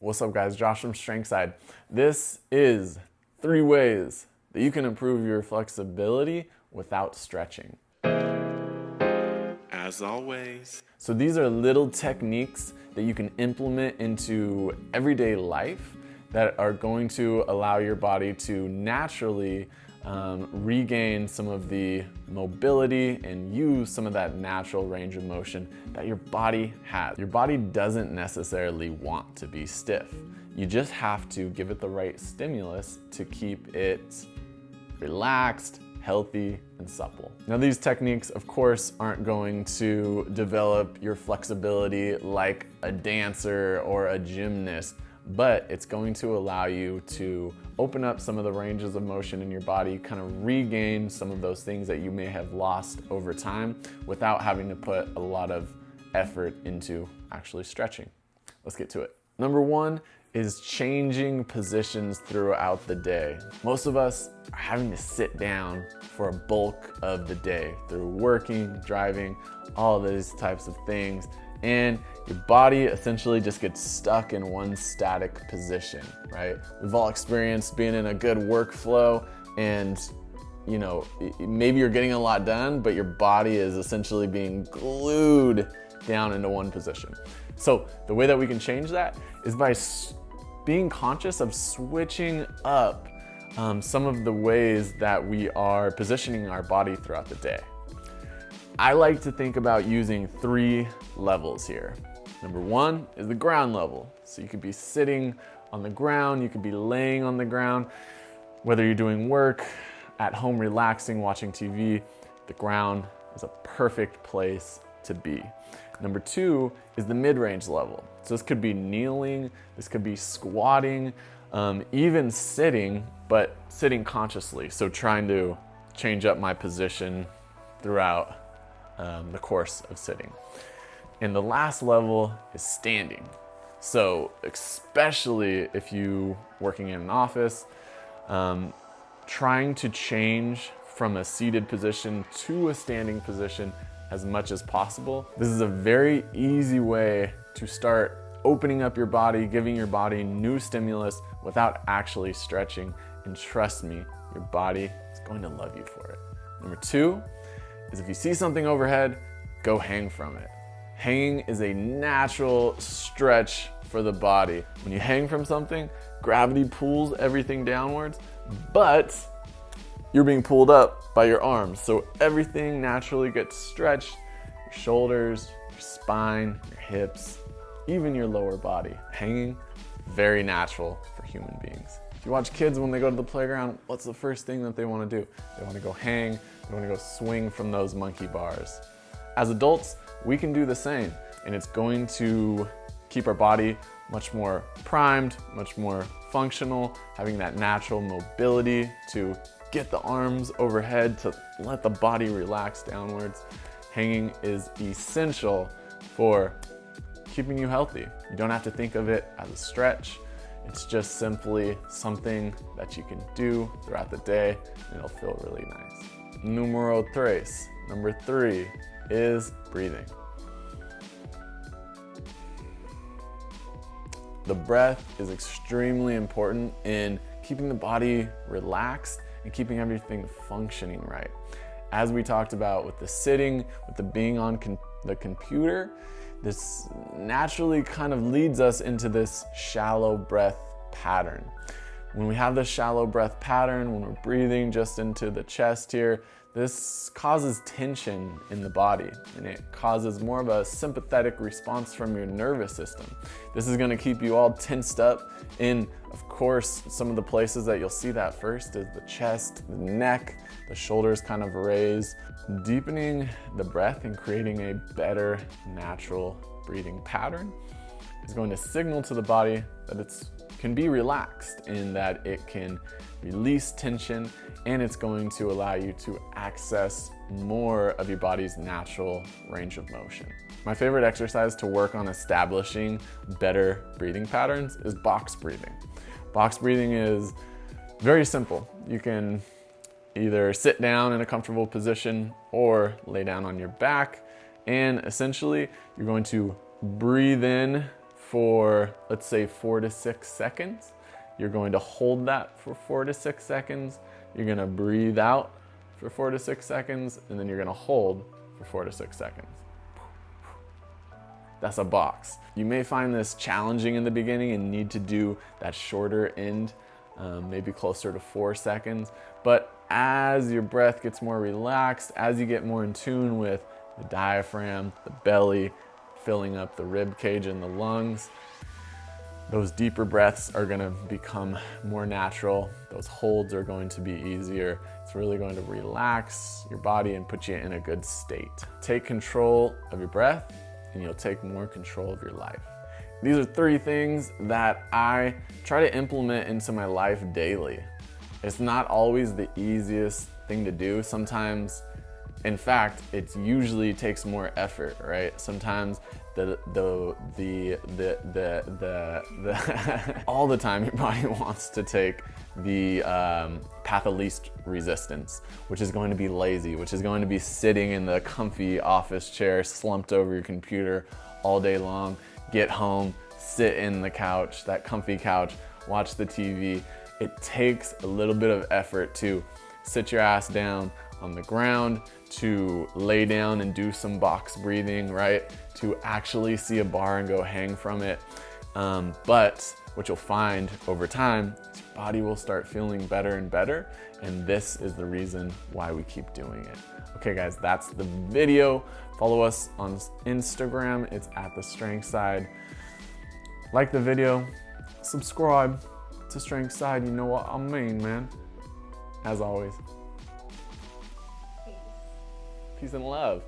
What's up guys, Josh from Strength Side. This is 3 ways that you can improve your flexibility without stretching. As always. So these are little techniques that you can implement into everyday life that are going to allow your body to naturally regain some of the mobility and use some of that natural range of motion that your body has. Your body doesn't necessarily want to be stiff. You just have to give it the right stimulus to keep it relaxed, healthy, and supple. Now these techniques, of course, aren't going to develop your flexibility like a dancer or a gymnast, but it's going to allow you to open up some of the ranges of motion in your body, kind of regain some of those things that you may have lost over time without having to put a lot of effort into actually stretching. Let's get to it. Number 1 is changing positions throughout the day. Most of us are having to sit down for a bulk of the day through working, driving, all of these types of things. And your body essentially just gets stuck in one static position, right? We've all experienced being in a good workflow and maybe you're getting a lot done, but your body is essentially being glued down into one position. So the way that we can change that is by being conscious of switching up some of the ways that we are positioning our body throughout the day. I like to think about using 3 levels here. Number 1 is the ground level. So you could be sitting on the ground, you could be laying on the ground. Whether you're doing work, at home relaxing, watching TV, the ground is a perfect place to be. Number 2 is the mid-range level. So this could be kneeling, this could be squatting, even sitting, but sitting consciously. So trying to change up my position throughout the course of sitting. And the last level is standing. So especially if you working in an office, trying to change from a seated position to a standing position as much as possible. This is a very easy way to start opening up your body, giving your body new stimulus without actually stretching. And trust me, your body is going to love you for it. Number 2 is if you see something overhead, go hang from it. Hanging is a natural stretch for the body. When you hang from something, gravity pulls everything downwards, but you're being pulled up by your arms. So everything naturally gets stretched, your shoulders, your spine, your hips, even your lower body. Hanging, very natural for human beings. If you watch kids when they go to the playground, what's the first thing that they want to do? They want to go hang, they want to go swing from those monkey bars. As adults, we can do the same, and it's going to keep our body much more primed, much more functional, having that natural mobility to get the arms overhead, to let the body relax downwards. Hanging is essential for keeping you healthy. You don't have to think of it as a stretch. It's just simply something that you can do throughout the day and it'll feel really nice. Numero 3, number 3 is breathing. The breath is extremely important in keeping the body relaxed and keeping everything functioning right. As we talked about with the sitting, with the being on the computer, this naturally kind of leads us into this shallow breath pattern. When we have this shallow breath pattern, when we're breathing just into the chest here, this causes tension in the body and it causes more of a sympathetic response from your nervous system. This is gonna keep you all tensed up in, of course, some of the places that you'll see that first is the chest, the neck, the shoulders kind of raise. Deepening the breath and creating a better natural breathing pattern is going to signal to the body that it can be relaxed and that it can release tension, and it's going to allow you to access more of your body's natural range of motion. My favorite exercise to work on establishing better breathing patterns is box breathing. Box breathing is very simple. You can either sit down in a comfortable position or lay down on your back, and essentially you're going to breathe in for, let's say, 4 to 6 seconds. You're going to hold that for 4 to 6 seconds. You're gonna breathe out for 4 to 6 seconds, and then you're gonna hold for 4 to 6 seconds. That's a box. You may find this challenging in the beginning and need to do that shorter end, maybe closer to 4 seconds. But as your breath gets more relaxed, as you get more in tune with the diaphragm, the belly, filling up the rib cage and the lungs, those deeper breaths are gonna become more natural. Those holds are going to be easier. It's really going to relax your body and put you in a good state. Take control of your breath and you'll take more control of your life. These are 3 things that I try to implement into my life daily. It's not always the easiest thing to do. Sometimes, in fact, it usually takes more effort, right? Sometimes all the time your body wants to take the path of least resistance, which is going to be lazy, which is going to be sitting in the comfy office chair, slumped over your computer all day long. Get home, sit in the couch, that comfy couch, watch the TV. It takes a little bit of effort to sit your ass down on the ground, to lay down and do some box breathing, right? To actually see a bar and go hang from it. But what you'll find over time is your body will start feeling better and better. And this is the reason why we keep doing it. Okay guys, that's the video. Follow us on Instagram, it's at The Strength Side. Like the video, subscribe to Strength Side, you know what I mean, man. As always. Peace and love.